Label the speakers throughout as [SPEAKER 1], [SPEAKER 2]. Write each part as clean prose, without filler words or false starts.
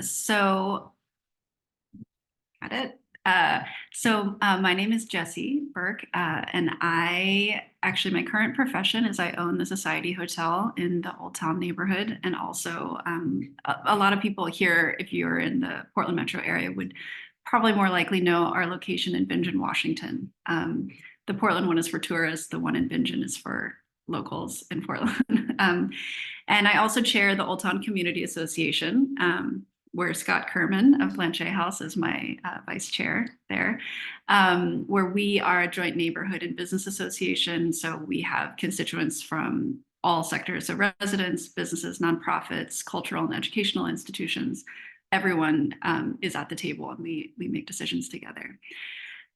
[SPEAKER 1] So, got it. My name is Jessie Burke, and my current profession is I own the Society Hotel in the Old Town neighborhood. And also, a lot of people here, if you're in the Portland metro area, would probably more likely know our location in Bingen, Washington. The Portland one is for tourists, the one in Bingen is for locals in Portland. And I also chair the Old Town Community Association, where Scott Kerman of Blanchet House is my vice chair there, where we are a joint neighborhood and business association. So we have constituents from all sectors, so residents, businesses, nonprofits, cultural and educational institutions. Everyone is at the table, and we make decisions together.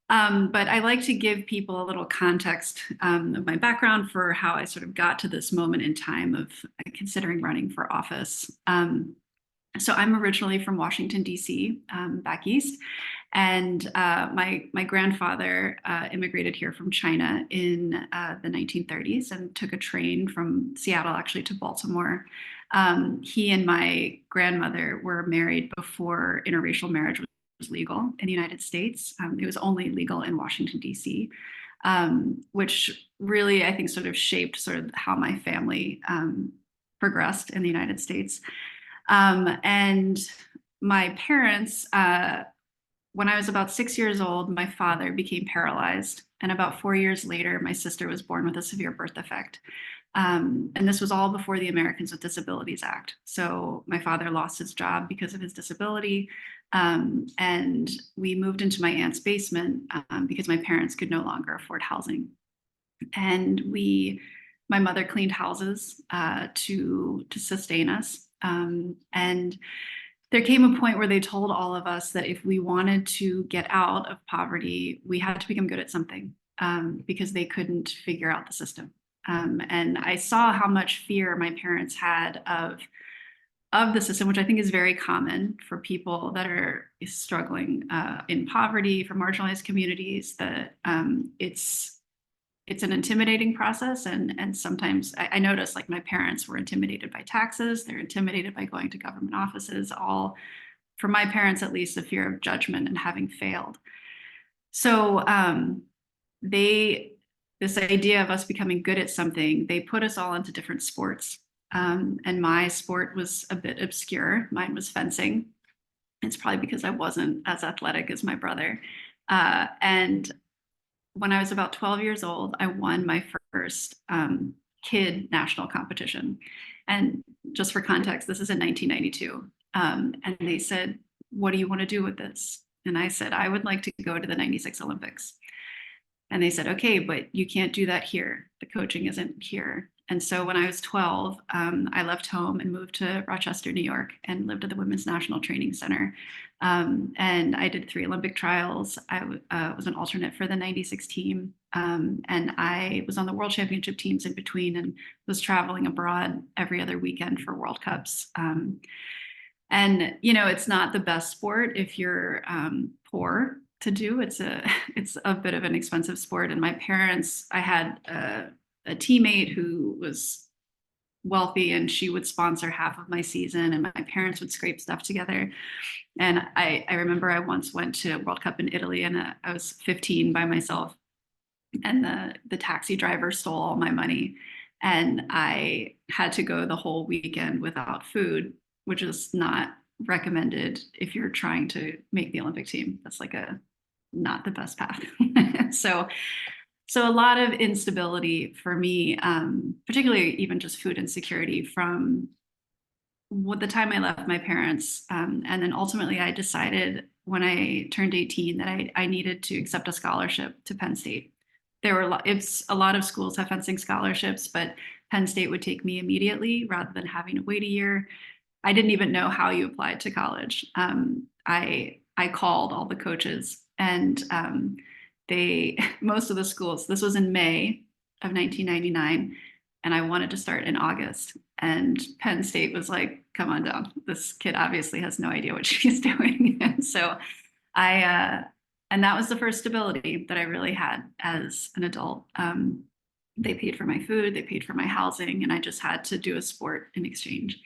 [SPEAKER 1] But I like to give people a little context of my background for how I sort of got to this moment in time of considering running for office. So I'm originally from Washington, D.C., back east. And my grandfather immigrated here from China in the 1930s and took a train from Seattle actually to Baltimore. He and my grandmother were married before interracial marriage was legal in the United States. It was only legal in Washington, D.C., which really, I think, sort of shaped sort of how my family progressed in the United States. And my parents, when I was about 6 years old, my father became paralyzed. And about 4 years later, my sister was born with a severe birth defect. And this was all before the Americans with Disabilities Act. So my father lost his job because of his disability. And we moved into my aunt's basement because my parents could no longer afford housing. And my mother cleaned houses to sustain us. And there came a point where they told all of us that if we wanted to get out of poverty, we had to become good at something because they couldn't figure out the system. And I saw how much fear my parents had of the system, which I think is very common for people that are struggling in poverty, for marginalized communities, that it's an intimidating process. And sometimes I noticed, like, my parents were intimidated by taxes. They're intimidated by going to government offices, all, for my parents at least, the fear of judgment and having failed. So this idea of us becoming good at something, they put us all into different sports. And my sport was a bit obscure. Mine was fencing. It's probably because I wasn't as athletic as my brother. And when I was about 12 years old, I won my first kid national competition. And just for context, this is in 1992. And they said, "What do you want to do with this?" And I said, "I would like to go to the 96 Olympics." And they said, "Okay, but you can't do that here. The coaching isn't here." And so when I was 12, I left home and moved to Rochester, New York, and lived at the Women's National Training Center. And I did 3 Olympic trials. I was an alternate for the 96 team. And I was on the world championship teams in between and was traveling abroad every other weekend for World Cups. And, it's not the best sport if you're poor to do. It's a bit of an expensive sport. And my parents, I had a teammate who was wealthy, and she would sponsor half of my season, and my parents would scrape stuff together. And I remember I once went to World Cup in Italy, and I was 15 by myself, and the taxi driver stole all my money, and I had to go the whole weekend without food, which is not recommended if you're trying to make the Olympic team. That's like not the best path. So a lot of instability for me, particularly even just food insecurity from the time I left my parents. And then ultimately I decided when I turned 18 that I needed to accept a scholarship to Penn State. It's a lot of schools have fencing scholarships, but Penn State would take me immediately rather than having to wait a year. I didn't even know how you applied to college. I called all the coaches, and most of the schools, this was in May of 1999, and I wanted to start in August. And Penn State was like, "Come on down. This kid obviously has no idea what she's doing." And so and that was the first stability that I really had as an adult. They paid for my food, they paid for my housing, and I just had to do a sport in exchange.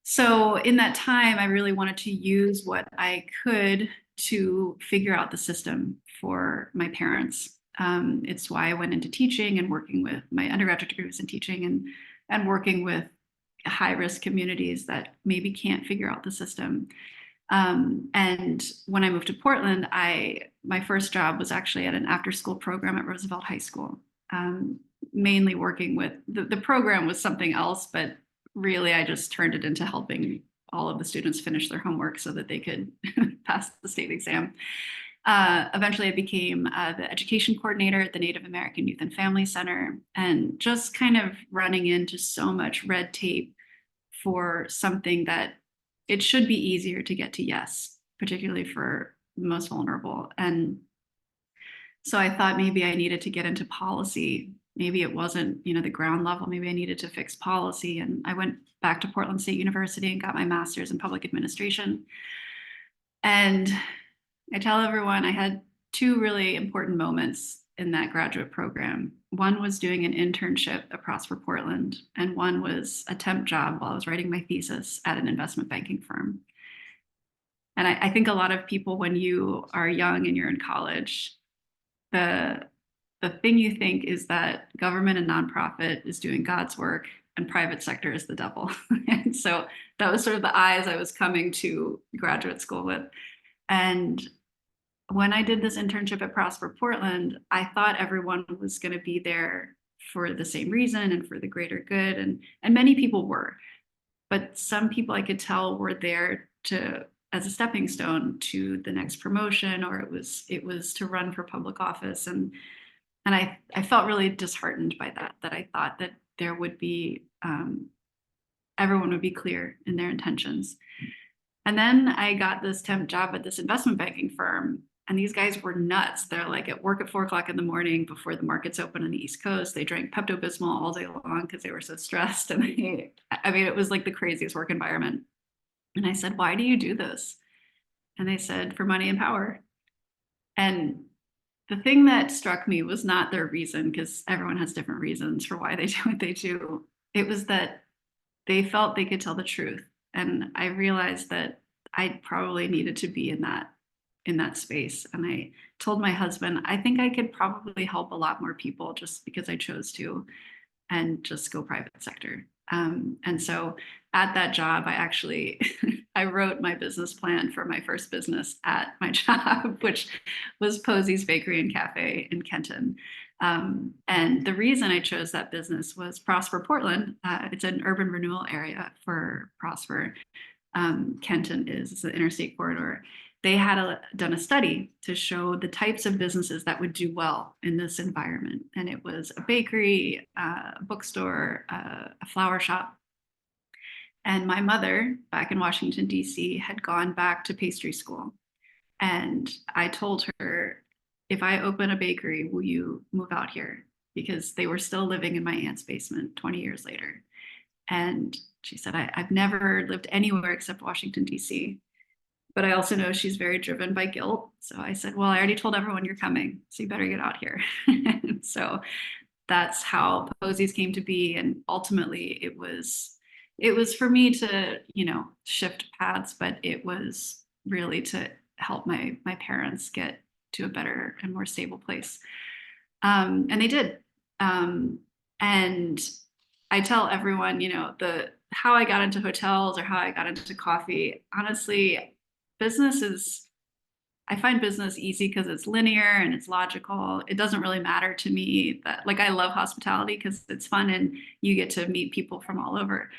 [SPEAKER 1] So in that time, I really wanted to use what I could to figure out the system for my parents. It's why I went into teaching and working with my undergraduate degree was in teaching and working with high risk communities that maybe can't figure out the system. And when I moved to Portland, my first job was actually at an after school program at Roosevelt High School, mainly working with the program was something else, but really I just turned it into helping all of the students finish their homework so that they could pass the state exam. Eventually, I became the education coordinator at the Native American Youth and Family Center, and just kind of running into so much red tape for something that it should be easier to get to yes, particularly for the most vulnerable. And so I thought maybe I needed to get into policy. Maybe it wasn't, the ground level. Maybe I needed to fix policy. And I went back to Portland State University and got my master's in public administration. And I tell everyone I had two really important moments in that graduate program. One was doing an internship at Prosper Portland, and one was a temp job while I was writing my thesis at an investment banking firm. And I think a lot of people, when you are young and you're in college, the thing you think is that government and nonprofit is doing God's work and private sector is the devil. And so that was sort of the eyes I was coming to graduate school with. And when I did this internship at Prosper Portland, I thought everyone was going to be there for the same reason and for the greater good. And many people were, but some people I could tell were there to as a stepping stone to the next promotion, or it was to run for public office. And I felt really disheartened by that I thought that there would be everyone would be clear in their intentions. And then I got this temp job at this investment banking firm, and these guys were nuts. They're like at work at 4 o'clock in the morning before the markets open on the East Coast. They drank Pepto-Bismol all day long because they were so stressed. And it was like the craziest work environment. And I said, why do you do this? And they said, for money and power. And the thing that struck me was not their reason, because everyone has different reasons for why they do what they do. It was that they felt they could tell the truth. And I realized that I probably needed to be in that space. And I told my husband, I think I could probably help a lot more people just because I chose to and just go private sector. And so at that job, I actually I wrote my business plan for my first business at my job, which was Posey's Bakery and Cafe in Kenton. And the reason I chose that business was Prosper Portland. It's an urban renewal area for Prosper. Kenton is the interstate corridor. They had done a study to show the types of businesses that would do well in this environment. And it was a bakery, a bookstore, a flower shop. And my mother, back in Washington, D.C., had gone back to pastry school. And I told her, if I open a bakery, will you move out here? Because they were still living in my aunt's basement 20 years later. And she said, I've never lived anywhere except Washington, D.C., but I also know she's very driven by guilt. So I said, well, I already told everyone you're coming, so you better get out here. So that's how Posies came to be. And ultimately it was for me to, shift paths, but it was really to help my parents get to a better and more stable place. And they did. And I tell everyone, how I got into hotels or how I got into coffee, honestly, I find business easy because it's linear and it's logical. It doesn't really matter to me that, like, I love hospitality because it's fun and you get to meet people from all over.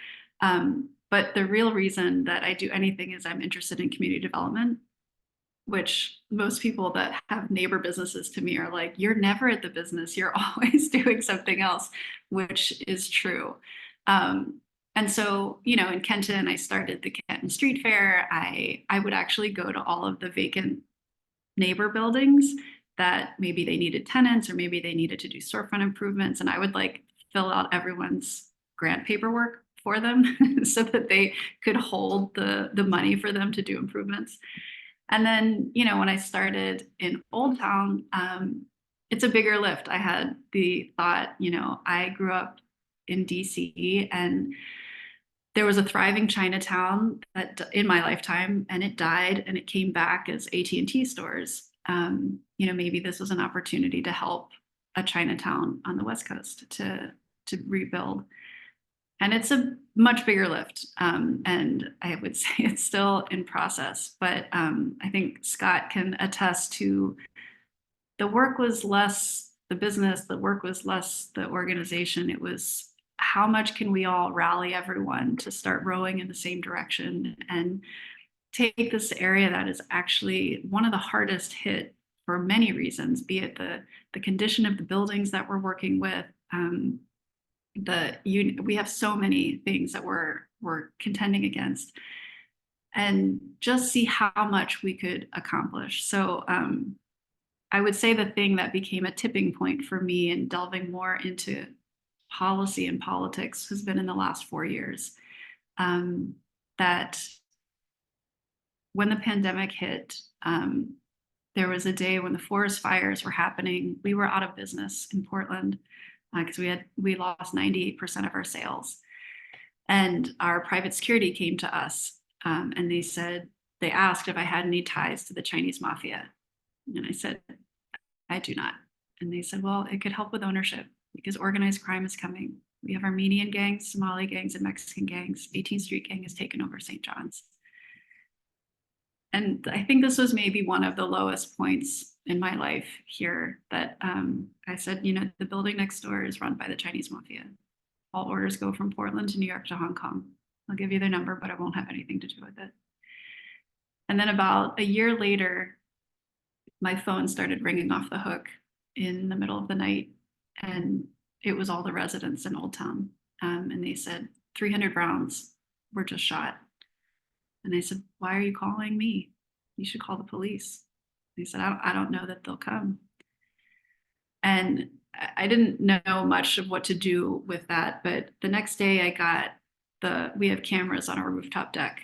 [SPEAKER 1] But the real reason that I do anything is I'm interested in community development, which most people that have neighbor businesses to me are like, you're never at the business, you're always doing something else, which is true. And so, in Kenton, I started the Kenton Street Fair. I would actually go to all of the vacant neighbor buildings that maybe they needed tenants or maybe they needed to do storefront improvements. And I would fill out everyone's grant paperwork for them so that they could hold the money for them to do improvements. And then, when I started in Old Town, it's a bigger lift. I had the thought, I grew up in DC, and there was a thriving Chinatown that in my lifetime, and it died, and it came back as AT&T stores. Maybe this was an opportunity to help a Chinatown on the West Coast to rebuild. And it's a much bigger lift. And I would say it's still in process. But I think Scott can attest to the work was less the business, the work was less the organization. It was how much can we all rally everyone to start rowing in the same direction and take this area that is actually one of the hardest hit for many reasons, be it the condition of the buildings that we're working with. We have so many things that we're contending against, and just see how much we could accomplish. So I would say the thing that became a tipping point for me in delving more into policy and politics has been in the last 4 years. That when the pandemic hit, there was a day when the forest fires were happening. We were out of business in Portland because we lost 98% of our sales. And our private security came to us and they asked if I had any ties to the Chinese mafia. And I said, I do not. And they said, well, it could help with ownership because organized crime is coming. We have Armenian gangs, Somali gangs, and Mexican gangs. 18th Street gang has taken over St. John's. And I think this was maybe one of the lowest points in my life here that I said, the building next door is run by the Chinese mafia. All orders go from Portland to New York to Hong Kong. I'll give you their number, but I won't have anything to do with it. And then about a year later, my phone started ringing off the hook in the middle of the night. And it was all the residents in Old Town. And they said, 300 rounds were just shot. And I said, why are you calling me? You should call the police. They said, I don't know that they'll come. And I didn't know much of what to do with that. But the next day we have cameras on our rooftop deck.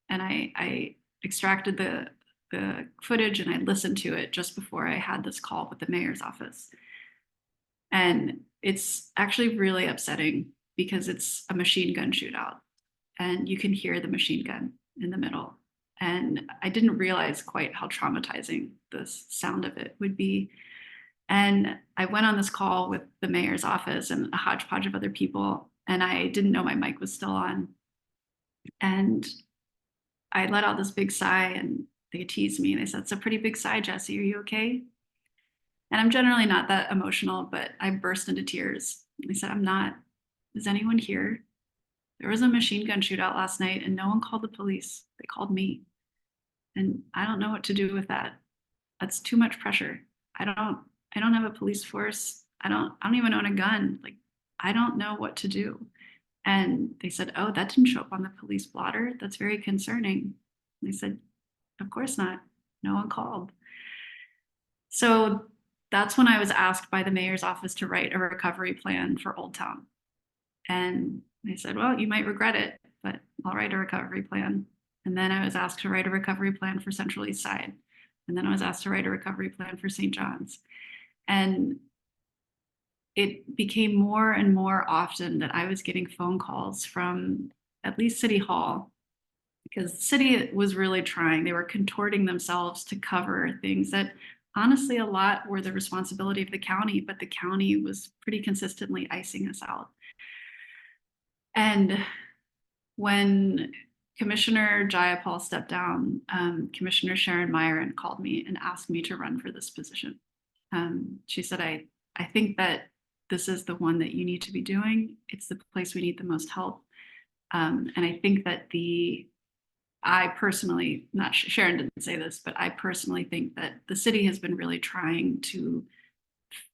[SPEAKER 1] And I extracted the footage and I listened to it just before I had this call with the mayor's office. And it's actually really upsetting because it's a machine gun shootout and you can hear the machine gun in the middle. And I didn't realize quite how traumatizing the sound of it would be. And I went on this call with the mayor's office and a hodgepodge of other people, and I didn't know my mic was still on. And I let out this big sigh and they teased me. They said, it's a pretty big sigh, Jessie. Are you okay? And I'm generally not that emotional, but I burst into tears. I said, I'm not. Is anyone here? There was a machine gun shootout last night and no one called the police. They called me. And I don't know what to do with that. That's too much pressure. I don't have a police force. I don't even own a gun. Like, I don't know what to do. And they said, oh, that didn't show up on the police blotter. That's very concerning. And I said, of course not. No one called. So that's when I was asked by the mayor's office to write a recovery plan for Old Town. And they said, well, you might regret it, but I'll write a recovery plan. And then I was asked to write a recovery plan for Central East Side. And then I was asked to write a recovery plan for St. John's. And it became more and more often that I was getting phone calls from at least City Hall, because the city was really trying. They were contorting themselves to cover things that honestly a lot were the responsibility of the county, but the county was pretty consistently icing us out. And when Commissioner Jayapal stepped down, Commissioner Sharon Myron called me and asked me to run for this position. She said, I think that this is the one that you need to be doing. It's the place we need the most help. And I think that I personally, not Sharon didn't say this, but I personally think that the city has been really trying to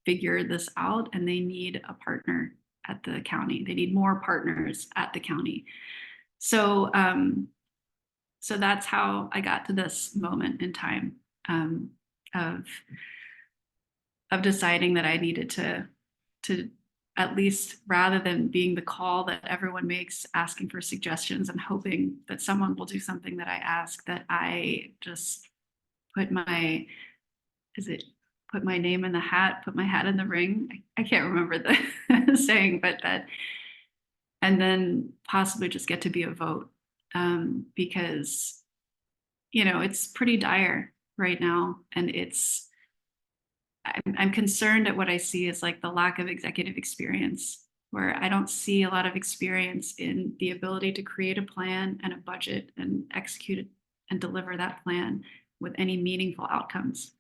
[SPEAKER 1] figure this out and they need a partner at the county. They need more partners at the county. So that's how I got to this moment in time of deciding that I needed to at least, rather than being the call that everyone makes, asking for suggestions and hoping that someone will do something that I ask, that I just put my name in the hat, put my hat in the ring. I can't remember the saying, but that and then possibly just get to be a vote, because, it's pretty dire right now. And I'm concerned at what I see as like the lack of executive experience, where I don't see a lot of experience in the ability to create a plan and a budget and execute it and deliver that plan with any meaningful outcomes.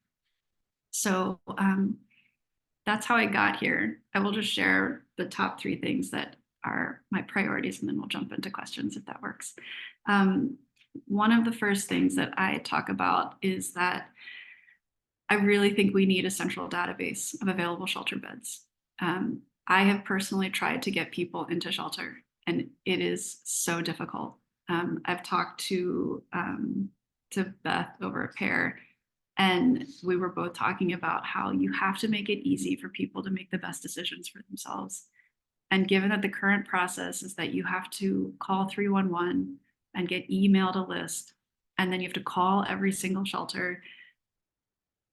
[SPEAKER 1] So that's how I got here. I will just share the top 3 things that are my priorities, and then we'll jump into questions if that works. One of the first things that I talk about is that I really think we need a central database of available shelter beds. I have personally tried to get people into shelter, and it is so difficult. I've talked to Beth over a pair, and we were both talking about how you have to make it easy for people to make the best decisions for themselves. And given that the current process is that you have to call 311 and get emailed a list, and then you have to call every single shelter,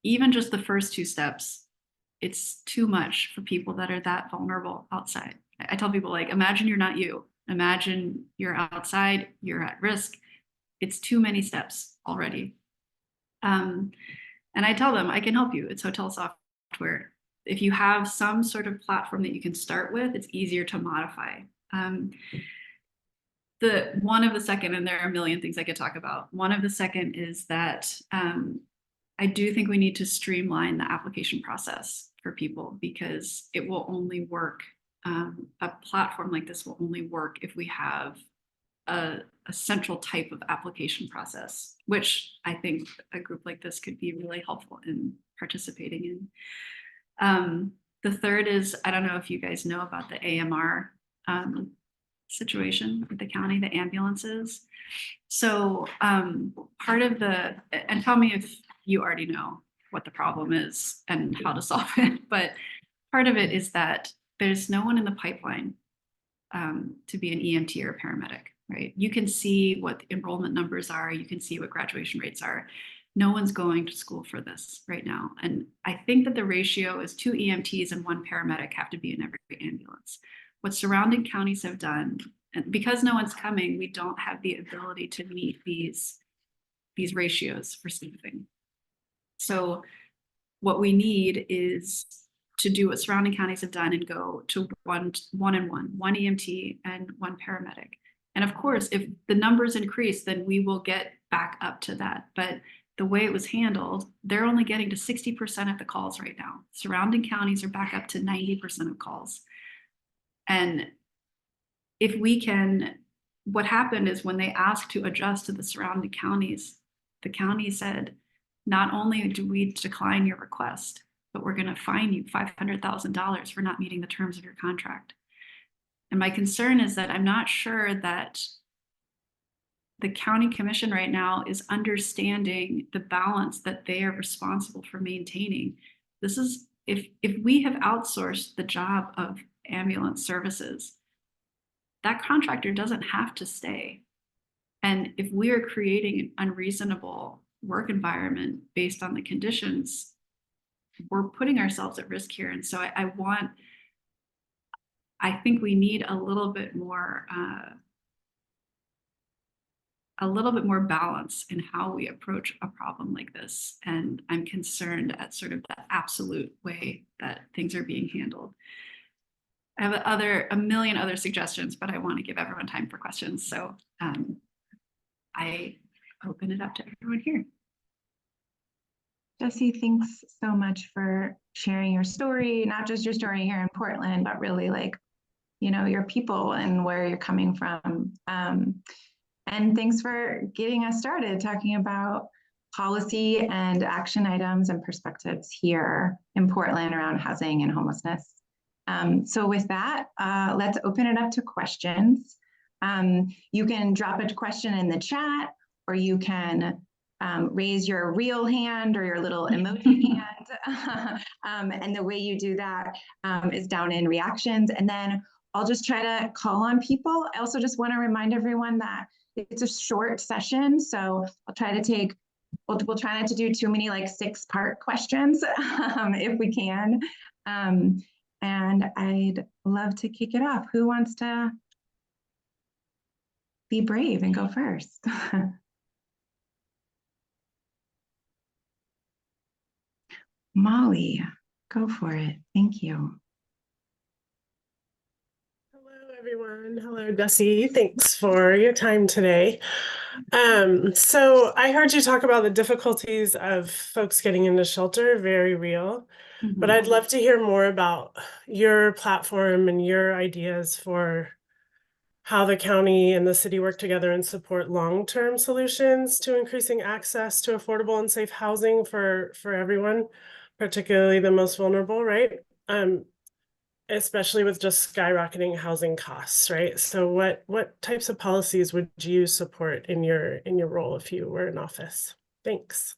[SPEAKER 1] even just the first 2 steps, it's too much for people that are that vulnerable outside. I tell people, like, imagine you're not you. Imagine you're outside, you're at risk. It's too many steps already. And I tell them, I can help you. It's hotel software. If you have some sort of platform that you can start with, it's easier to modify. One of the second, and there are a million things I could talk about. One of the second is that I do think we need to streamline the application process for people, because it will only work. A platform like this will only work if we have a central type of application process, which I think a group like this could be really helpful in participating in. The third is, I don't know if you guys know about the AMR situation with the county, the ambulances. So part of and tell me if you already know what the problem is and how to solve it, but part of it is that there's no one in the pipeline to be an EMT or a paramedic, right? You can see what the enrollment numbers are. You can see what graduation rates are. No one's going to school for this right now. And I think that the ratio is 2 EMTs and 1 paramedic have to be in every ambulance. What surrounding counties have done, and because no one's coming, we don't have the ability to meet these ratios for staffing. So what we need is to do what surrounding counties have done and go to one EMT and 1 paramedic. And of course, if the numbers increase, then we will get back up to that. But the way it was handled, they're only getting to 60% of the calls right now. Surrounding counties are back up to 90% of calls. And if we can, what happened is when they asked to adjust to the surrounding counties, the county said, not only do we decline your request, but we're going to fine you $500,000 for not meeting the terms of your contract. And my concern is that I'm not sure that the county commission right now is understanding the balance that they are responsible for maintaining. This is, if we have outsourced the job of ambulance services, that contractor doesn't have to stay. And if we are creating an unreasonable work environment based on the conditions, we're putting ourselves at risk here. And so I think we need a little bit more balance in how we approach a problem like this. And I'm concerned at sort of the absolute way that things are being handled. I have a million other suggestions, but I want to give everyone time for questions. So I open it up to everyone here.
[SPEAKER 2] Jessie, thanks so much for sharing your story, not just your story here in Portland, but really like, your people and where you're coming from. And thanks for getting us started talking about policy and action items and perspectives here in Portland around housing and homelessness. So with that, let's open it up to questions. You can drop a question in the chat, or you can raise your real hand or your little emoji hand. And the way you do that is down in reactions. And then I'll just try to call on people. I also just want to remind everyone that it's a short session. So I'll try to take, we'll try not to do too many like 6-part questions if we can. And I'd love to kick it off. Who wants to be brave and go first. Molly, go for it. Thank you.
[SPEAKER 3] Hello, everyone. Hello, Jessie. Thanks for your time today. So I heard you talk about the difficulties of folks getting into shelter, very real. But I'd love to hear more about your platform and your ideas for how the county and the city work together and support long-term solutions to increasing access to affordable and safe housing for everyone, particularly the most vulnerable, right? Especially with just skyrocketing housing costs, right? So what types of policies would you support in your role if you were in office? Thanks.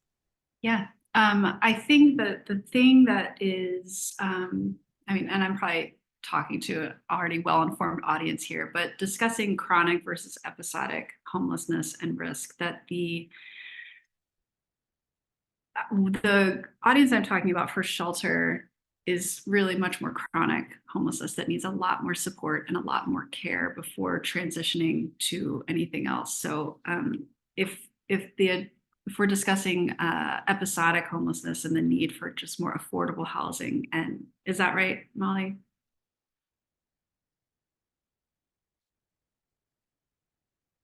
[SPEAKER 1] Yeah, I think that the thing that is, I mean, and I'm probably talking to an already well-informed audience here, but discussing chronic versus episodic homelessness and risk, that the audience I'm talking about for shelter is really much more chronic homelessness that needs a lot more support and a lot more care before transitioning to anything else. So if we're discussing episodic homelessness and the need for just more affordable housing, and is that right, Molly?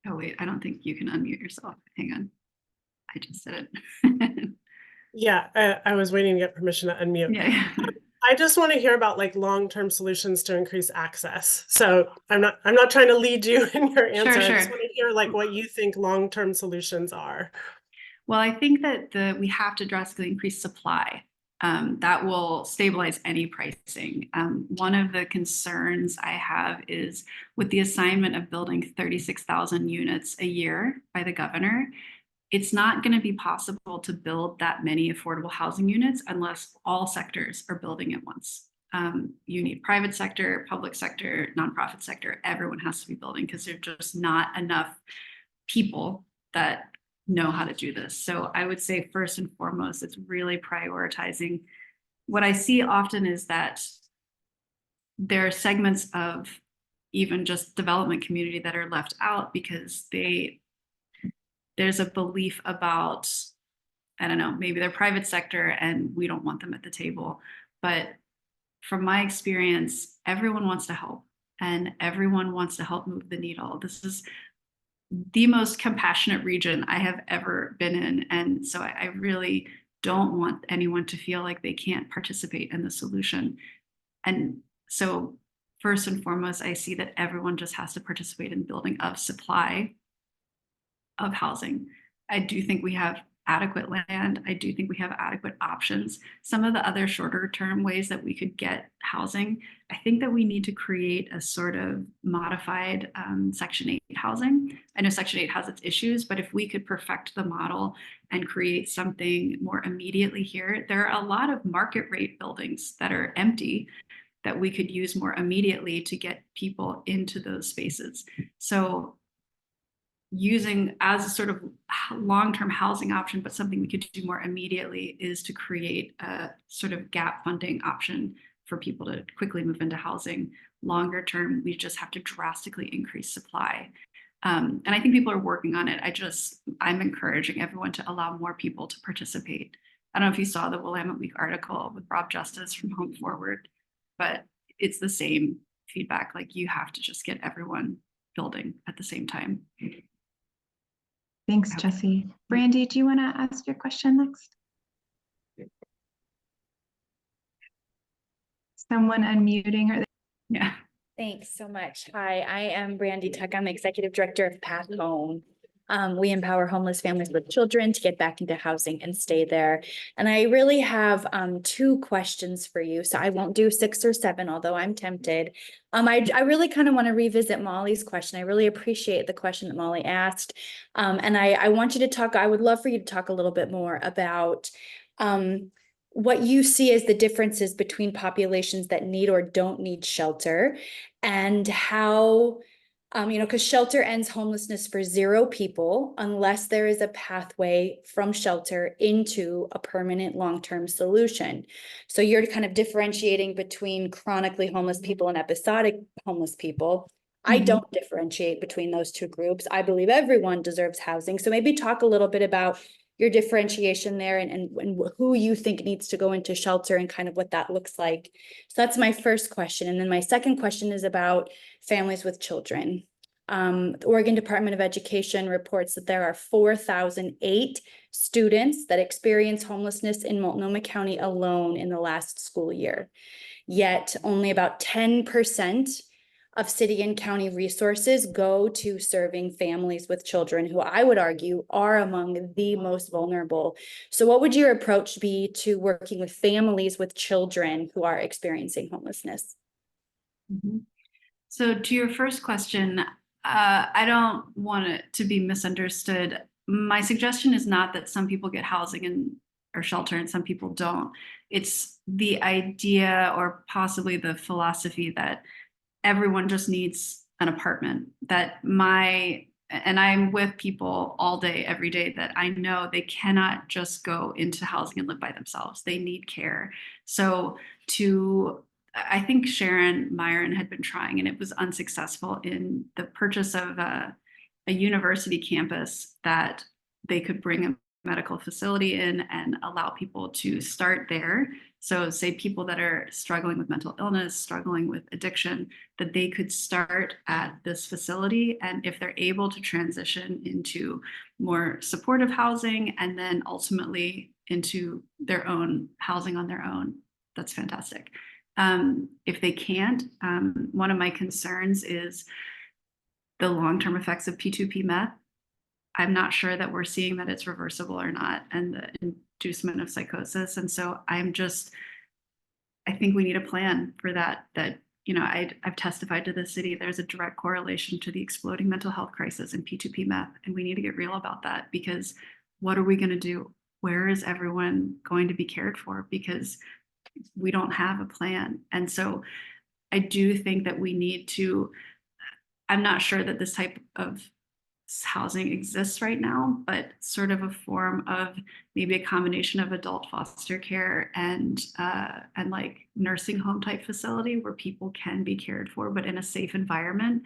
[SPEAKER 1] Oh wait, I don't think you can unmute yourself. Hang on, I just did it.
[SPEAKER 3] Yeah, I was waiting to get permission to unmute.
[SPEAKER 1] Yeah.
[SPEAKER 3] I just want to hear about like long-term solutions to increase access. So I'm not trying to lead you in your answer.
[SPEAKER 1] Sure.
[SPEAKER 3] I just want to hear like what you think long-term solutions are.
[SPEAKER 1] Well, I think that we have to drastically increase supply. That will stabilize any pricing. One of the concerns I have is with the assignment of building 36,000 units a year by the governor, it's not going to be possible to build that many affordable housing units unless all sectors are building at once. You need private sector, public sector, nonprofit sector. Everyone has to be building because there's just not enough people that know how to do this. So I would say first and foremost, it's really prioritizing. What I see often is that there are segments of even just development community that are left out because there's a belief about, I don't know, maybe they're private sector and we don't want them at the table. But from my experience, everyone wants to help and everyone wants to help move the needle. This is the most compassionate region I have ever been in. And so I really don't want anyone to feel like they can't participate in the solution. And so first and foremost, I see that everyone just has to participate in building of supply of housing. I do think we have adequate land. I do think we have adequate options. Some of the other shorter term ways that we could get housing, I think that we need to create a sort of modified Section 8 housing. I know Section 8 has its issues, but if we could perfect the model and create something more immediately here, there are a lot of market rate buildings that are empty that we could use more immediately to get people into those spaces. So using as a sort of long-term housing option, but something we could do more immediately is to create a sort of gap funding option for people to quickly move into housing. Longer term, we just have to drastically increase supply. And I think people are working on it. I'm encouraging everyone to allow more people to participate. I don't know if you saw the Willamette Week article with Rob Justice from Home Forward, but it's the same feedback. Like you have to just get everyone building at the same time.
[SPEAKER 2] Thanks, Jessie. Brandy, do you want to ask your question next? Someone unmuting or?
[SPEAKER 1] Yeah.
[SPEAKER 4] Thanks so much. Hi, I am Brandy Tuck. I'm the Executive Director of Path Home. We empower homeless families with children to get back into housing and stay there. And I really have two questions for you. So I won't do 6 or 7, although I'm tempted. I really kind of want to revisit Molly's question. I really appreciate the question that Molly asked. And I want you to talk, I would love for you to talk a little bit more about what you see as the differences between populations that need or don't need shelter, and how because shelter ends homelessness for 0 people unless there is a pathway from shelter into a permanent long-term solution. So you're kind of differentiating between chronically homeless people and episodic homeless people. I
[SPEAKER 2] Mhm.
[SPEAKER 4] don't differentiate between those two groups. I believe everyone deserves housing. So maybe talk a little bit about your differentiation there and who you think needs to go into shelter and kind of what that looks like. So that's my first question. And then my second question is about families with children. The Oregon Department of Education reports that there are 4,008 students that experience homelessness in Multnomah County alone in the last school year. Yet only about 10% of city and county resources go to serving families with children who I would argue are among the most vulnerable. So what would your approach be to working with families with children who are experiencing homelessness?
[SPEAKER 1] Mhm. So to your first question, I don't want it to be misunderstood. My suggestion is not that some people get housing and or shelter and some people don't. It's the idea or possibly the philosophy that everyone just needs an apartment. And I'm with people all day, every day that I know they cannot just go into housing and live by themselves. They need care. So I think Sharon Myron had been trying and it was unsuccessful in the purchase of a university campus that they could bring a medical facility in and allow people to start there. So say people that are struggling with mental illness, struggling with addiction, that they could start at this facility. And if they're able to transition into more supportive housing and then ultimately into their own housing on their own, that's fantastic. If they can't, one of my concerns is the long-term effects of P2P meth. I'm not sure that we're seeing that it's reversible or not, and the inducement of psychosis. And so I think we need a plan for that. I've testified to the city. There's a direct correlation to the exploding mental health crisis and P2P meth, and we need to get real about that because what are we going to do? Where is everyone going to be cared for? Because we don't have a plan. And so I do think that we need to. I'm not sure that this type of housing exists right now, but sort of a form of maybe a combination of adult foster care and like nursing home type facility where people can be cared for, but in a safe environment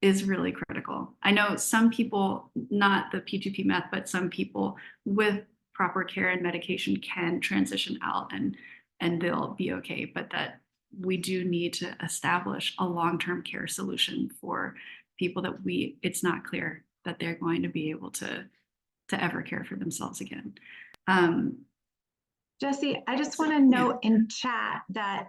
[SPEAKER 1] is really critical. I know some people, not the P2P meth, but some people with proper care and medication can transition out and they'll be okay, but that we do need to establish a long-term care solution for people that it's not clear that they're going to be able to ever care for themselves again.
[SPEAKER 2] Jessie, I just want to note in chat that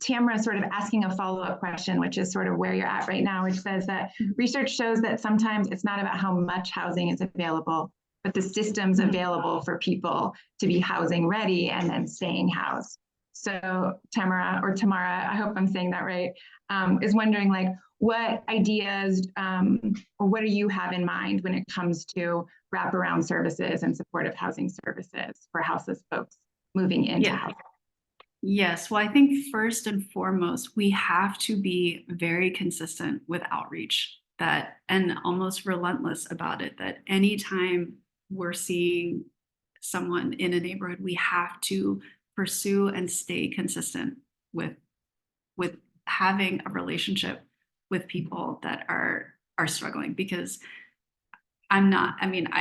[SPEAKER 2] Tamara is sort of asking a follow-up question, which is sort of where you're at right now, which says that research shows that sometimes it's not about how much housing is available, but the systems available for people to be housing ready and then staying housed. So Tamara, I hope I'm saying that right, is wondering like what ideas or what do you have in mind when it comes to wraparound services and supportive housing services for houseless folks moving into housing?
[SPEAKER 1] Yes, well, I think first and foremost, we have to be very consistent with outreach and almost relentless about it, that anytime we're seeing someone in a neighborhood, we have to pursue and stay consistent with having a relationship with people that are struggling, because I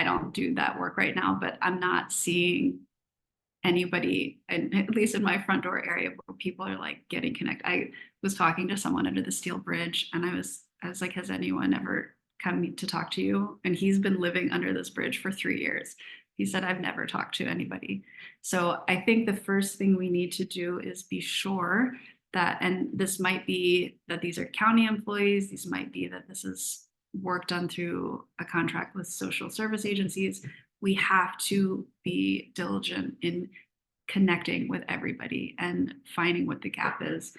[SPEAKER 1] don't do that work right now, but I'm not seeing anybody, and at least in my front door area, where people are like getting connected. I was talking to someone under the steel bridge and I was like, has anyone ever come to talk to you? And he's been living under this bridge for 3 years. He said, I've never talked to anybody. So I think the first thing we need to do is be sure that, and this might be that these are county employees, these might be that this is work done through a contract with social service agencies. We have to be diligent in connecting with everybody and finding what the gap is.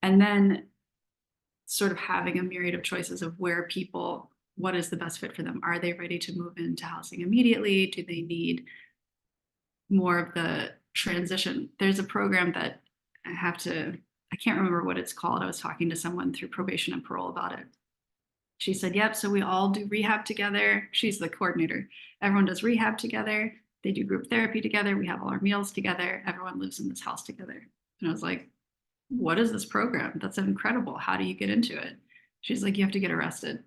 [SPEAKER 1] And then sort of having a myriad of choices of what is the best fit for them? Are they ready to move into housing immediately? Do they need more of the transition? There's a program that I can't remember what it's called. I was talking to someone through probation and parole about it. She said, yep, so we all do rehab together. She's the coordinator. Everyone does rehab together. They do group therapy together. We have all our meals together. Everyone lives in this house together. And I was like, what is this program? That's incredible. How do you get into it? She's like, you have to get arrested.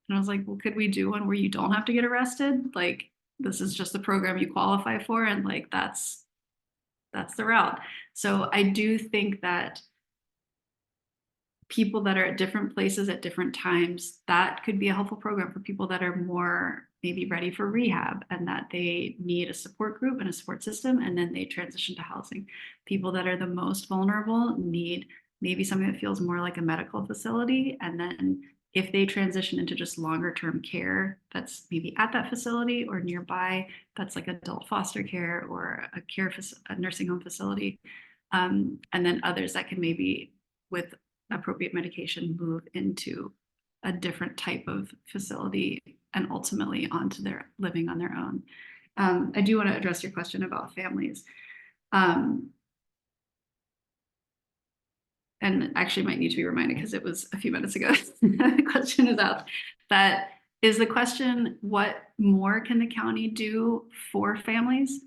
[SPEAKER 1] And I was like, well, could we do one where you don't have to get arrested? Like, this is just the program you qualify for. And like, that's the route. So I do think that people that are at different places at different times, that could be a helpful program for people that are more maybe ready for rehab and that they need a support group and a support system, and then they transition to housing. People that are the most vulnerable need maybe something that feels more like a medical facility, and then if they transition into just longer term care that's maybe at that facility or nearby, that's like adult foster care or a nursing home facility, and then others that can maybe with appropriate medication move into a different type of facility and ultimately onto their living on their own. I do want to address your question about families. And actually might need to be reminded because it was a few minutes ago. The question is out. That is the question, what more can the county do for families?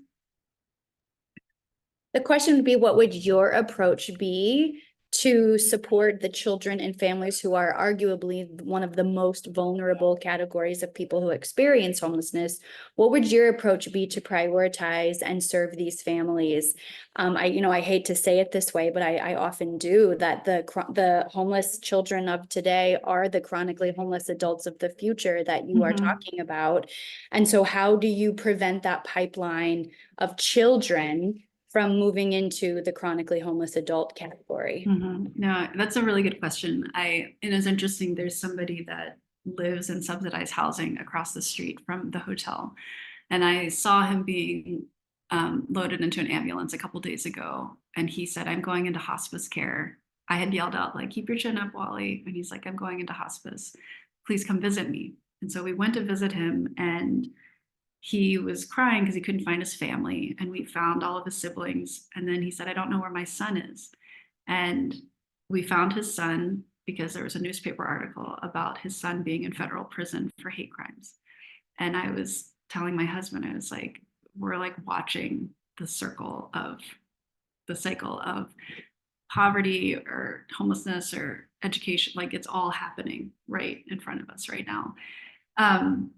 [SPEAKER 4] The question would be, what would your approach be to support the children and families who are arguably one of the most vulnerable categories of people who experience homelessness? What would your approach be to prioritize and serve these families? I hate to say it this way, but I often do, that the homeless children of today are the chronically homeless adults of the future that you are talking about. And so how do you prevent that pipeline of children from moving into the chronically homeless adult category?
[SPEAKER 1] No, that's a really good question. It is interesting. There's somebody that lives in subsidized housing across the street from the hotel. And I saw him being loaded into an ambulance a couple days ago. And he said, I'm going into hospice care. I had yelled out, like, keep your chin up, Wally. And he's like, I'm going into hospice. Please come visit me. And so we went to visit him, and he was crying because he couldn't find his family, and we found all of his siblings. And then he said, I don't know where my son is. And we found his son because there was a newspaper article about his son being in federal prison for hate crimes. And I was telling my husband, I was like, we're like watching the cycle of poverty or homelessness or education, like it's all happening right in front of us right now. I'm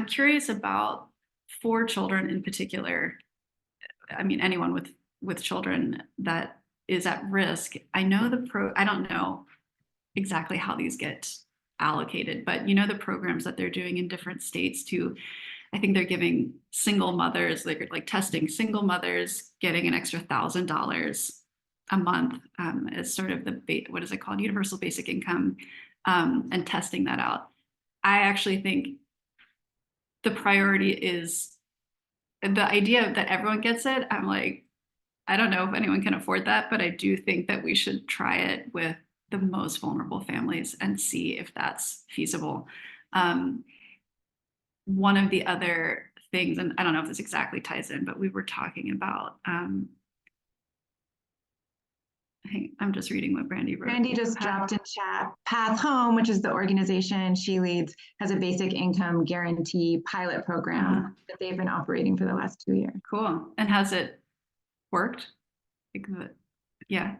[SPEAKER 1] curious about for children in particular. I mean, anyone with children that is at risk. I don't know exactly how these get allocated, but the programs that they're doing in different states too. I think they're giving single mothers, like testing single mothers, getting an extra $1,000 a month as sort of what is it called? Universal basic income, and testing that out. I actually think the priority is the idea that everyone gets it. I'm like, I don't know if anyone can afford that, but I do think that we should try it with the most vulnerable families and see if that's feasible. One of the other things, and I don't know if this exactly ties in, but we were talking about, I'm just reading what Brandy wrote.
[SPEAKER 2] Brandy just dropped in chat. Path Home, which is the organization she leads, has a basic income guarantee pilot program that they've been operating for the last 2 years.
[SPEAKER 1] Cool. And has it worked? Yeah.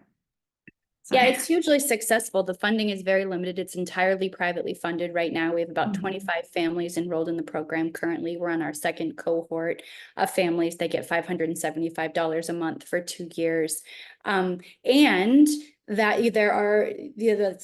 [SPEAKER 4] Yeah, it's hugely successful. The funding is very limited. It's entirely privately funded right now. We have about 25 families enrolled in the program currently. We're on our second cohort of families that get $575 a month for 2 years. And that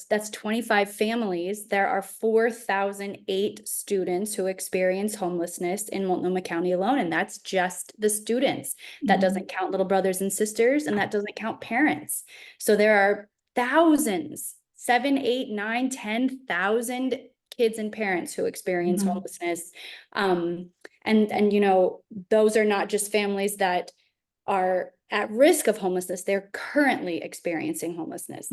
[SPEAKER 4] that's 25 families. There are 4,008 students who experience homelessness in Multnomah County alone. And that's just the students. That doesn't count little brothers and sisters, and that doesn't count parents. So there are thousands, 7, 8, 9, 10,000 kids and parents who experience homelessness. And those are not just families that are at risk of homelessness, they're currently experiencing homelessness.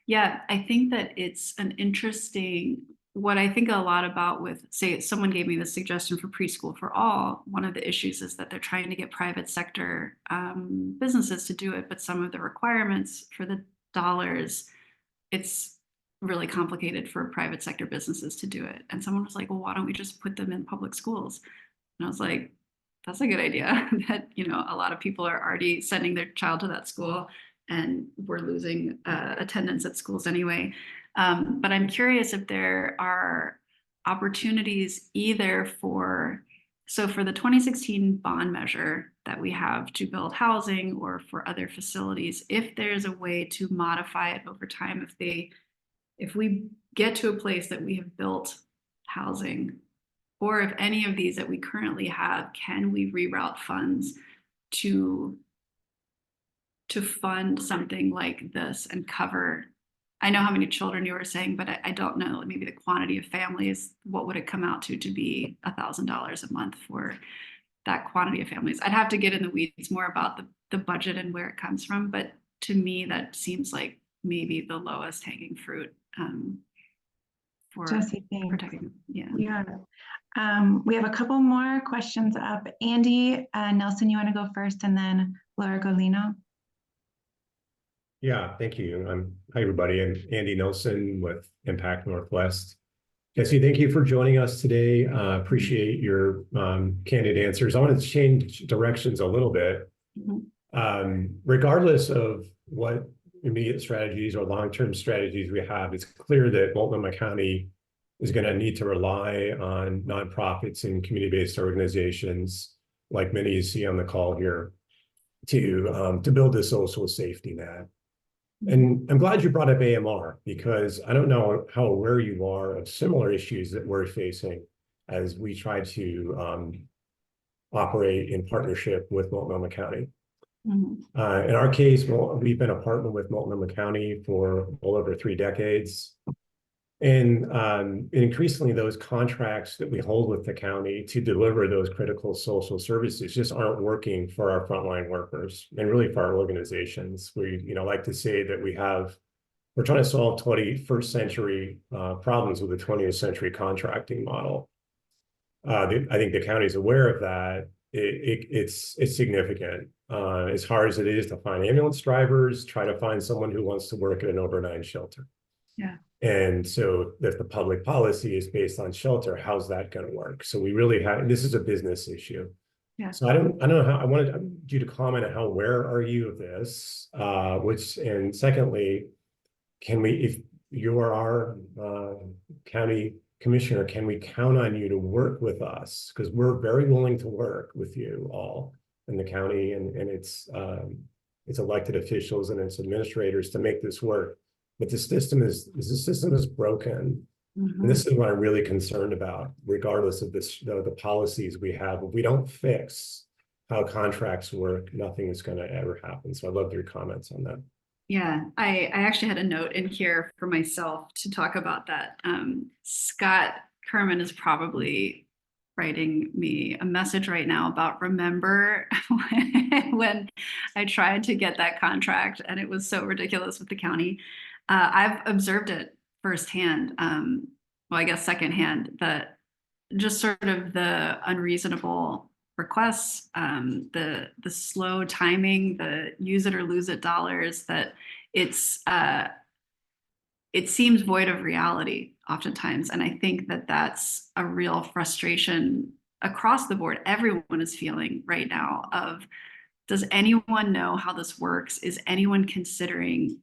[SPEAKER 1] Yeah, I think that it's an interesting, what I think a lot about with, say, someone gave me the suggestion for preschool for all. One of the issues is that they're trying to get private sector businesses to do it, but some of the requirements for the dollars, it's really complicated for private sector businesses to do it. And someone was like, well, why don't we just put them in public schools? And I was like, that's a good idea. That, a lot of people are already sending their child to that school. and we're losing attendance at schools anyway. But I'm curious if there are opportunities either for the 2016 bond measure that we have to build housing or for other facilities, if there's a way to modify it over time, if we get to a place that we have built housing, or if any of these that we currently have, can we reroute funds to fund something like this and cover? I know how many children you were saying, but I don't know, maybe the quantity of families. What would it come out to be $1,000 a month for that quantity of families? I'd have to get in the weeds more about the budget and where it comes from, but to me, that seems like maybe the lowest hanging fruit for
[SPEAKER 2] Jessie, thanks.
[SPEAKER 1] protecting. Yeah.
[SPEAKER 2] Yeah. We have a couple more questions up. Andy Nelson, you want to go first, and then Laura Golino?
[SPEAKER 5] Yeah, thank you. Hi, everybody. I'm Andy Nelson with Impact Northwest. Jessie, thank you for joining us today. Appreciate your candid answers. I want to change directions a little bit. Regardless of what immediate strategies or long-term strategies we have, it's clear that Multnomah County is going to need to rely on nonprofits and community-based organizations, like many you see on the call here, to build a social safety net. And I'm glad you brought up AMR, because I don't know how aware you are of similar issues that we're facing as we try to operate in partnership with Multnomah County. In our case, we've been a partner with Multnomah County for well over 3 decades. And increasingly, those contracts that we hold with the county to deliver those critical social services just aren't working for our frontline workers and really for our organizations. We, like to say that we're trying to solve 21st century problems with a 20th century contracting model. I think the county is aware of that. It's significant. As hard as it is to find ambulance drivers, try to find someone who wants to work at an overnight shelter.
[SPEAKER 1] Yeah.
[SPEAKER 5] And so if the public policy is based on shelter, how's that going to work? So we really have, this is a business issue.
[SPEAKER 1] Yeah.
[SPEAKER 5] So I don't know how, I wanted you to comment on how aware are you of this? And secondly, if you are our county commissioner, can we count on you to work with us? Because we're very willing to work with you all in the county and its elected officials and its administrators to make this work. But the system is broken. And this is what I'm really concerned about, regardless of the policies we have. If we don't fix how contracts work, nothing is going to ever happen. So I'd love your comments on that.
[SPEAKER 1] Yeah, I actually had a note in here for myself to talk about that. Scott Kerman is probably writing me a message right now about remember when I tried to get that contract and it was so ridiculous with the county. I've observed it firsthand, well, I guess secondhand, that just sort of the unreasonable requests, the slow timing, the use it or lose it dollars, that it seems void of reality oftentimes. And I think that that's a real frustration across the board. Everyone is feeling right now of, does anyone know how this works? Is anyone considering,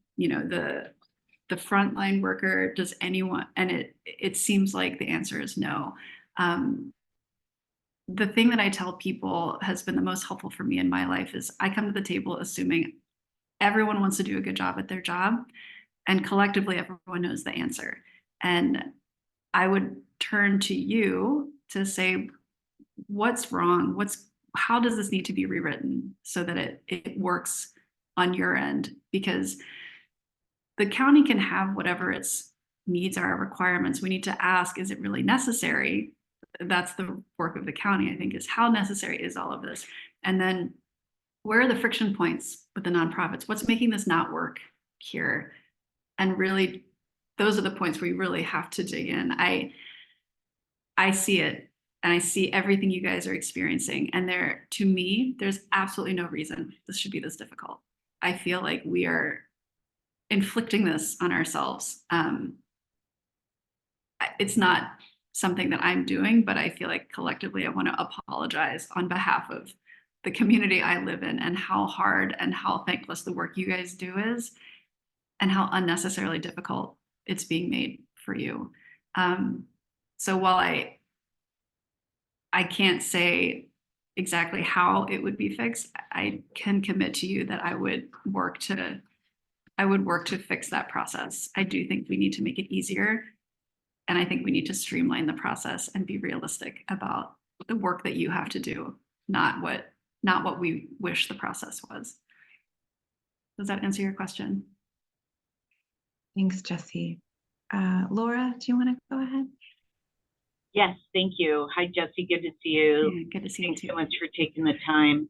[SPEAKER 1] the frontline worker? Does anyone? And it seems like the answer is no. The thing that I tell people has been the most helpful for me in my life is I come to the table assuming everyone wants to do a good job at their job, and collectively everyone knows the answer. And I would turn to you to say, what's wrong? How does this need to be rewritten so that it works on your end? Because the county can have whatever its needs are, requirements. We need to ask, is it really necessary? That's the work of the county, I think, is how necessary is all of this? And then where are the friction points with the nonprofits? What's making this not work here? And really, those are the points where you really have to dig in. I see it, and I see everything you guys are experiencing. And to me, there's absolutely no reason this should be this difficult. I feel like we are inflicting this on ourselves. It's not something that I'm doing, but I feel like collectively I want to apologize on behalf of the community I live in and how hard and how thankless the work you guys do is, and how unnecessarily difficult it's being made for you. So while I can't say exactly how it would be fixed, I can commit to you that I would work to fix that process. I do think we need to make it easier. And I think we need to streamline the process and be realistic about the work that you have to do, not what we wish the process was. Does that answer your question?
[SPEAKER 2] Thanks, Jessie. Laura, do you want to go ahead?
[SPEAKER 6] Yes, thank you. Hi, Jessie. Good to see you.
[SPEAKER 1] Yeah, good to see you
[SPEAKER 6] Thanks
[SPEAKER 1] too.
[SPEAKER 6] so much for taking the time.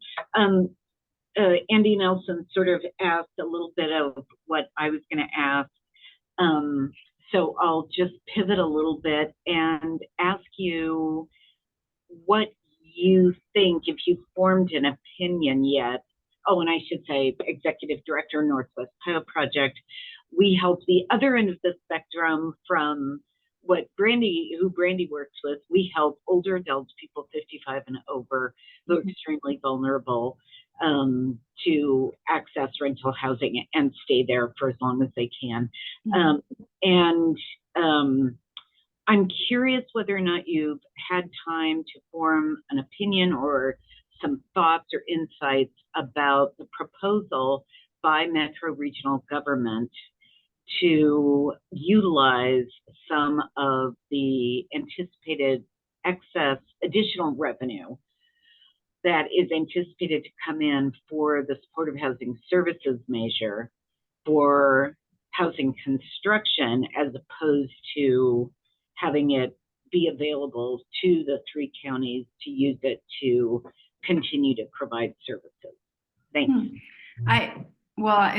[SPEAKER 6] Andy Nelson sort of asked a little bit of what I was going to ask. So I'll just pivot a little bit and ask you what you think, if you've formed an opinion yet. Oh, and I should say, Executive Director, Northwest Pilot Project. We help the other end of the spectrum from who Brandy works with. We help older adults, people 55 and over, who are extremely vulnerable, to access rental housing and stay there for as long as they can. I'm curious whether or not you've had time to form an opinion or some thoughts or insights about the proposal by Metro Regional Government to utilize some of the anticipated excess additional revenue that is anticipated to come in for the supportive housing services measure for housing construction, as opposed to having it be available to the 3 counties to use it to continue to provide services. Thanks.
[SPEAKER 1] Well,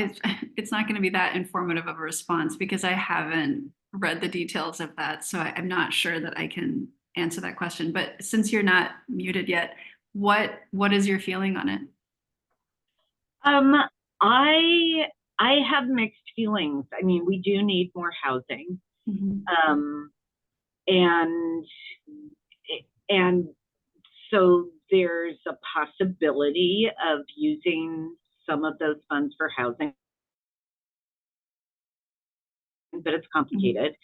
[SPEAKER 1] it's not going to be that informative of a response because I haven't read the details of that. So I'm not sure that I can answer that question. But since you're not muted yet, what is your feeling on it?
[SPEAKER 6] I have mixed feelings. I mean, we do need more housing. And so there's a possibility of using some of those funds for housing, but it's complicated.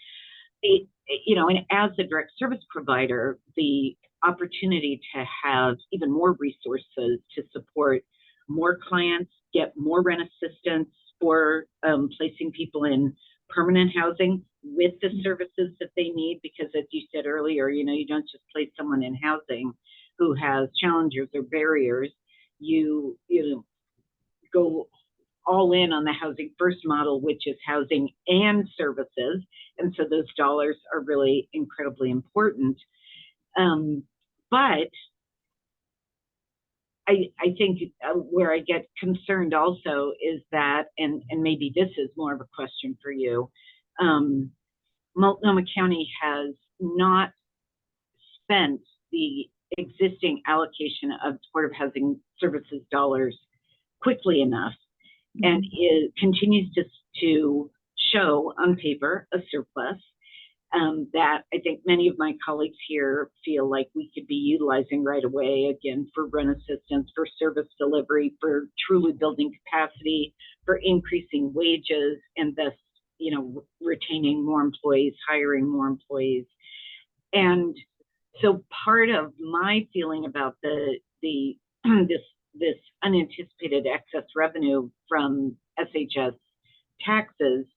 [SPEAKER 6] And as a direct service provider, the opportunity to have even more resources to support more clients, get more rent assistance for placing people in permanent housing with the services that they need, because as you said earlier, you don't just place someone in housing who has challenges or barriers. You go all in on the housing first model, which is housing and services. And so those dollars are really incredibly important. But I think where I get concerned also is that, and maybe this is more of a question for you, Multnomah County has not spent the existing allocation of supportive housing services dollars quickly enough, and it continues to show on paper a surplus that I think many of my colleagues here feel like we could be utilizing right away, again, for rent assistance, for service delivery, for truly building capacity, for increasing wages, and thus, retaining more employees, hiring more employees. And so part of my feeling about this unanticipated excess revenue from SHS taxes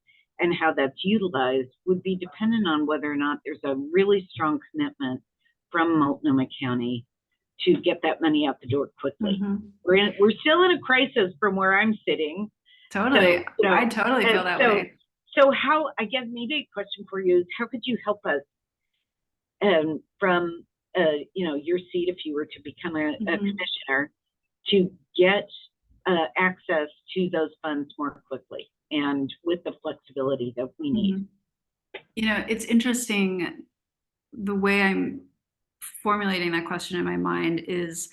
[SPEAKER 6] and how that's utilized would be dependent on whether or not there's a really strong commitment from Multnomah County to get that money out the door quickly. We're still in a crisis from where I'm sitting.
[SPEAKER 1] Totally.
[SPEAKER 6] So,
[SPEAKER 1] I totally feel that way.
[SPEAKER 6] So how, I guess maybe a question for you is, how could you help us from your seat, if you were to become a commissioner, to get access to those funds more quickly and with the flexibility that we need?
[SPEAKER 1] It's interesting, the way I'm formulating that question in my mind is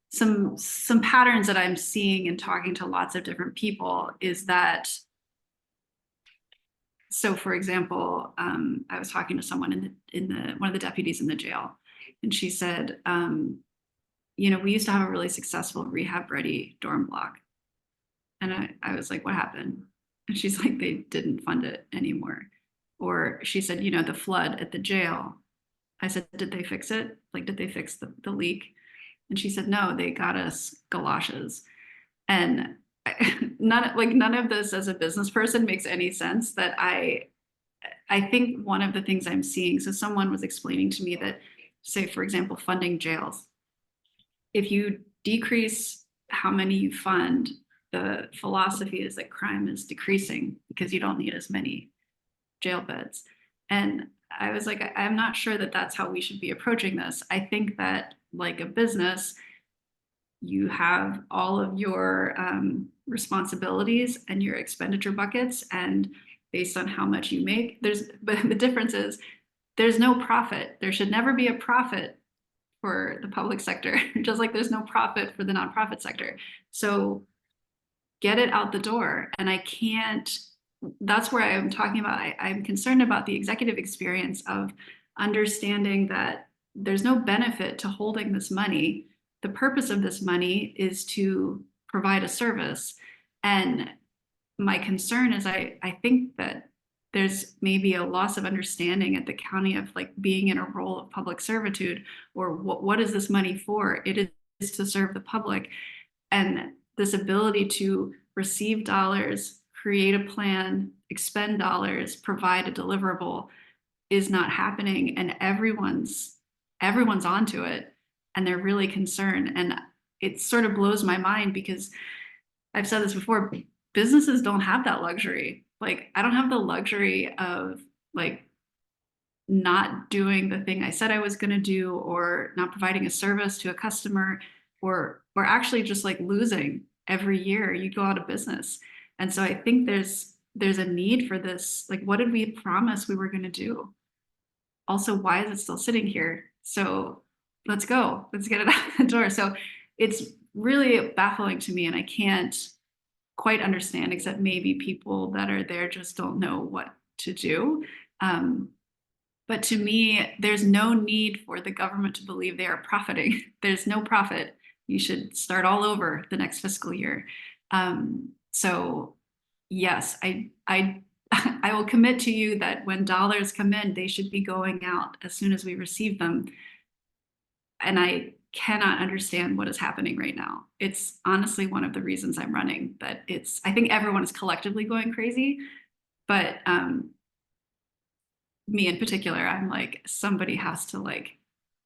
[SPEAKER 1] some patterns that I'm seeing and talking to lots of different people is that, so for example, I was talking to someone in the one of the deputies in the jail, and she said, you know, we used to have a really successful rehab ready dorm block. And I was like, what happened? And she's like, they didn't fund it anymore. Or she said, you know, the flood at the jail. I said, did they fix it? Like, did they fix the leak? And she said, no, they got us galoshes. And none of this as a business person makes any sense. That I think one of the things I'm seeing, so someone was explaining to me that, say, for example, funding jails, if you decrease how many you fund, the philosophy is that crime is decreasing because you don't need as many jail beds. And I was like, I'm not sure that that's how we should be approaching this. I think that, like a business, you have all of your responsibilities and your expenditure buckets, and based on how much you make, but the difference is there's no profit. There should never be a profit for the public sector, just like there's no profit for the nonprofit sector. So get it out the door. And that's where I'm talking about. I'm concerned about the executive experience of understanding that there's no benefit to holding this money. The purpose of this money is to provide a service. And my concern is I think that there's maybe a loss of understanding at the county of like being in a role of public servitude, or what is this money for? It is to serve the public. And this ability to receive dollars, create a plan, expend dollars, provide a deliverable is not happening. And everyone's onto it, and they're really concerned. And it sort of blows my mind because I've said this before, businesses don't have that luxury. Like, I don't have the luxury of like not doing the thing I said I was going to do, or not providing a service to a customer, or actually just like losing every year you go out of business. And so I think there's a need for this. Like, what did we promise we were going to do? Also, why is it still sitting here? So let's go. Let's get it out the door. So it's really baffling to me, and I can't quite understand, except maybe people that are there just don't know what to do. But to me, there's no need for the government to believe they are profiting. There's no profit. You should start all over the next fiscal year. So yes, I will commit to you that when dollars come in, they should be going out as soon as we receive them. And I cannot understand what is happening right now. It's honestly one of the reasons I'm running. But I think everyone is collectively going crazy, but me in particular, I'm like, somebody has to like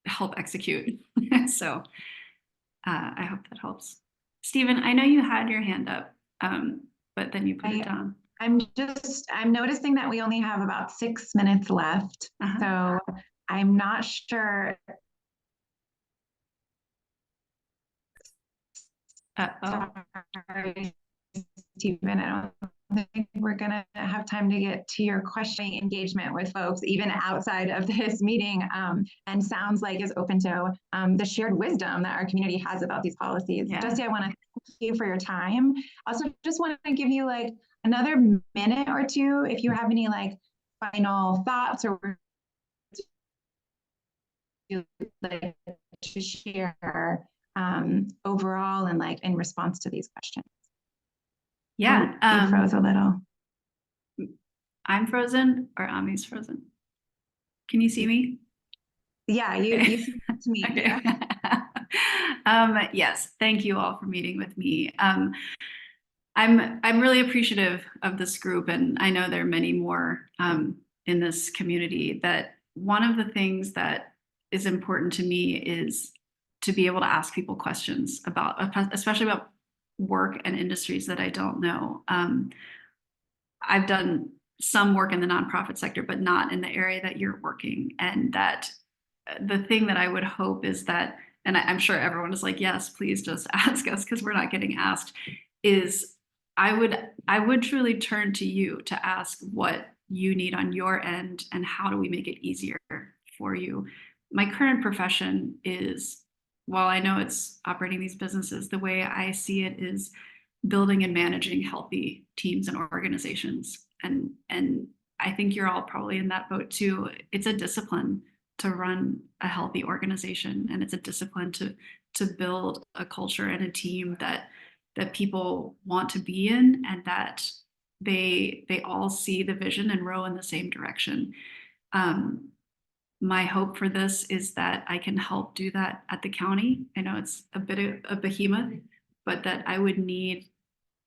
[SPEAKER 1] help execute. So I hope that helps. Stephen, I know you had your hand up, but then you put it down.
[SPEAKER 2] I'm noticing that we only have about 6 minutes left. So I'm not sure. Sorry, Stephen, I don't think we're going to have time to get to your question. Engagement with folks, even outside of this meeting, and sounds like is open to the shared wisdom that our community has about these policies. Yeah. Jessie, I want to thank you for your time. Also, just want to give you like another minute or two if you have any like final thoughts or like to share overall and like in response to these questions.
[SPEAKER 1] Yeah.
[SPEAKER 2] You froze a little.
[SPEAKER 1] I'm frozen, or Ami's frozen. Can you see me?
[SPEAKER 2] Yeah, you see to me.
[SPEAKER 1] Okay. Yes, thank you all for meeting with me. I'm really appreciative of this group, and I know there are many more in this community. That one of the things that is important to me is to be able to ask people questions about, especially about work and industries that I don't know. I've done some work in the nonprofit sector, but not in the area that you're working. And that the thing that I would hope is that, and I'm sure everyone is like, yes, please just ask us because we're not getting asked, is I would truly turn to you to ask what you need on your end and how do we make it easier for you. My current profession is, while I know it's operating these businesses, the way I see it is building and managing healthy teams and organizations. And I think you're all probably in that boat too. It's a discipline to run a healthy organization, and it's a discipline to to build a culture and a team that people want to be in, and that they all see the vision and row in the same direction. My hope for this is that I can help do that at the county. I know it's a bit of a behemoth, but that I would need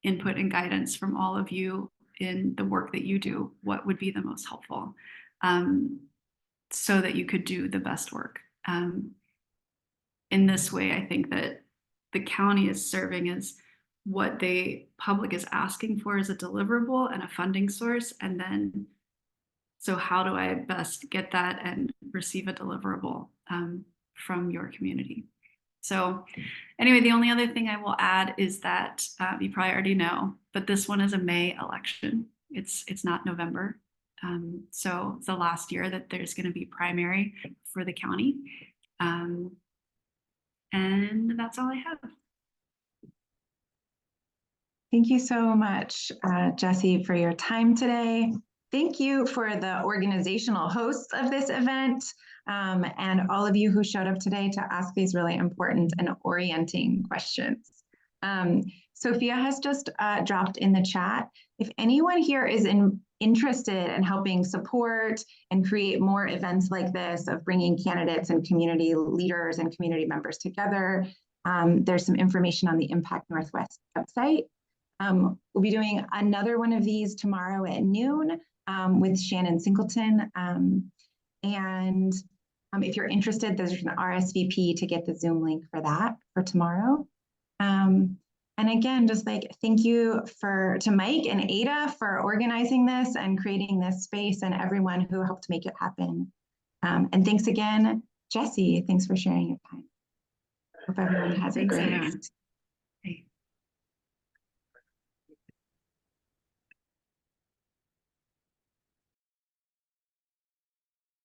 [SPEAKER 1] input and guidance from all of you in the work that you do. What would be the most helpful, so that you could do the best work. In this way, I think that the county is serving as what the public is asking for as a deliverable and a funding source. And then, so how do I best get that and receive a deliverable from your community? So anyway, the only other thing I will add is that you probably already know, but this one is a May election. It's not November. So it's the last year that there's going to be primary for the county. And that's all I have.
[SPEAKER 2] Thank you so much, Jessie, for your time today. Thank you for the organizational hosts of this event, and all of you who showed up today to ask these really important and orienting questions. Sophia has just dropped in the chat. If anyone here is interested in helping support and create more events like this of bringing candidates and community leaders and community members together, there's some information on the Impact Northwest website. We'll be doing another one of these tomorrow at noon with Shannon Singleton. And if you're interested, there's an RSVP to get the Zoom link for that for tomorrow. And again, just like thank you to Mike and Ada for organizing this and creating this space, and everyone who helped make it happen. And thanks again, Jessie. Thanks for sharing your time. Hope everyone has a great